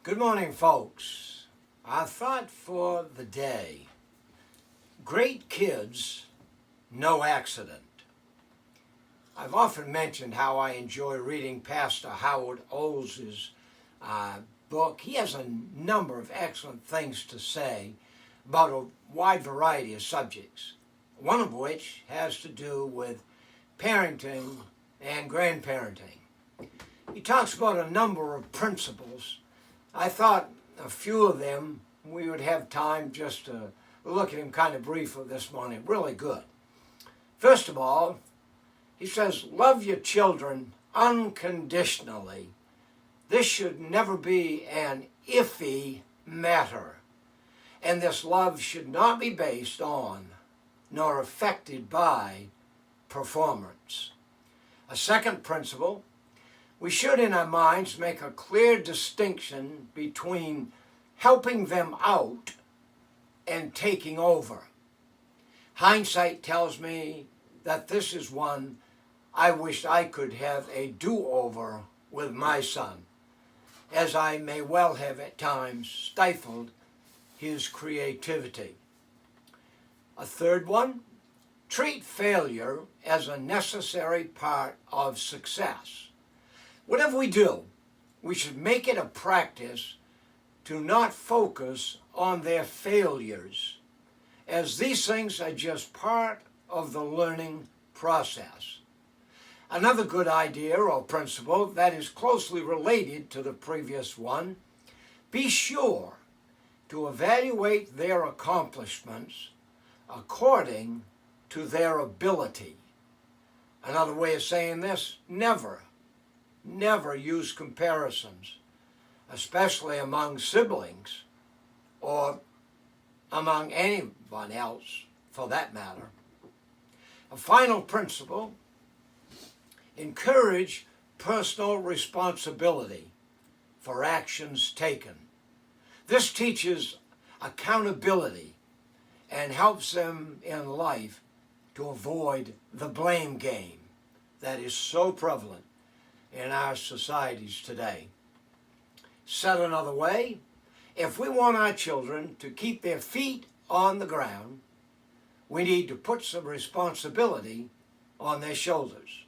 Good morning, folks. Our thought for the day: great kids, no accident. I've often mentioned how I enjoy reading Pastor Howard Olds' book. He has a number of excellent things to say about a wide variety of subjects, one of which has to do with parenting and grandparenting. He talks about a number of principles. I thought a few of them we would have time just to look at him kind of briefly this morning. Really good. First of all, he says, love your children unconditionally. This should never be an iffy matter. And this love should not be based on nor affected by performance. A second principle: we should in our minds make a clear distinction between helping them out and taking over. Hindsight tells me that this is one I wish I could have a do-over with my son, as I may well have at times stifled his creativity. A third one: treat failure as a necessary part of success. Whatever we do, we should make it a practice to not focus on their failures, as these things are just part of the learning process. Another good idea or principle that is closely related to the previous one: be sure to evaluate their accomplishments according to their ability. Another way of saying this: never use comparisons, especially among siblings or among anyone else for that matter. A final principle: encourage personal responsibility for actions taken. This teaches accountability and helps them in life to avoid the blame game that is so prevalent in our societies today. Said another way, if we want our children to keep their feet on the ground, we need to put some responsibility on their shoulders.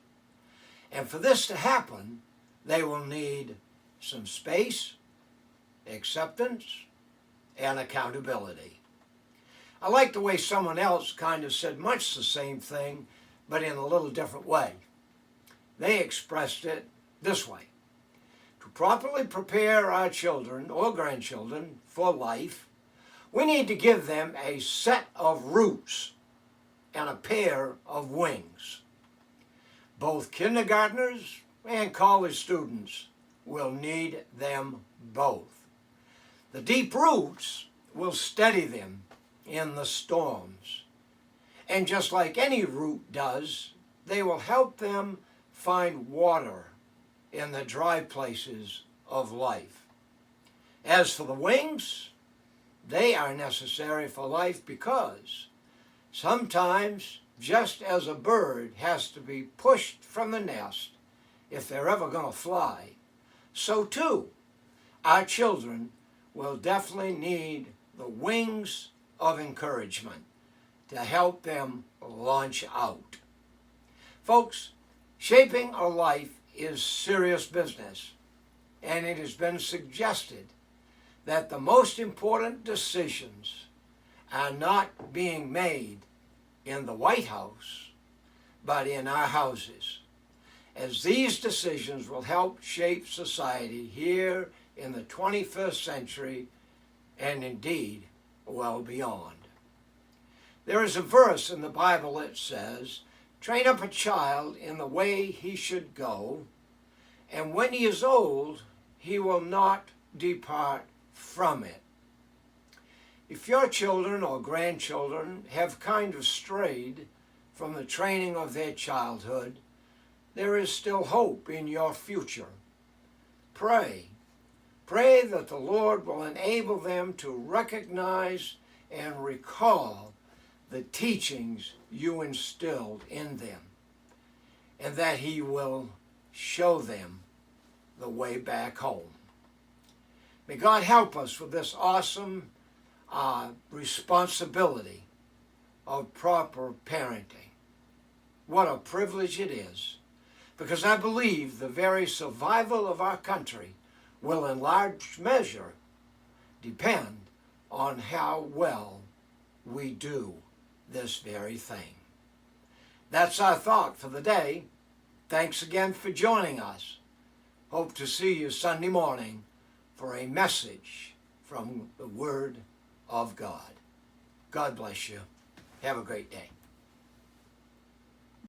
And for this to happen, they will need some space, acceptance, and accountability. I like the way someone else kind of said much the same thing, but in a little different way. They expressed it this way: to properly prepare our children or grandchildren for life, we need to give them a set of roots and a pair of wings. Both kindergartners and college students will need them both. The deep roots will steady them in the storms. And just like any root does, they will help them find water in the dry places of life. As for the wings, they are necessary for life because sometimes, just as a bird has to be pushed from the nest if they're ever going to fly, so too our children will definitely need the wings of encouragement to help them launch out. Folks, shaping a life is serious business, and it has been suggested that the most important decisions are not being made in the White House, but in our houses, as these decisions will help shape society here in the 21st century and indeed well beyond. There is a verse in the Bible that says, train up a child in the way he should go, and when he is old, he will not depart from it. If your children or grandchildren have kind of strayed from the training of their childhood, there is still hope in your future. Pray that the Lord will enable them to recognize and recall the teachings you instilled in them, and that He will show them the way back home. May God help us with this awesome responsibility of proper parenting. What a privilege it is, because I believe the very survival of our country will in large measure depend on how well we do this very thing. That's our thought for the day. Thanks again for joining us. Hope to see you Sunday morning for a message from the Word of God. God bless you. Have a great day.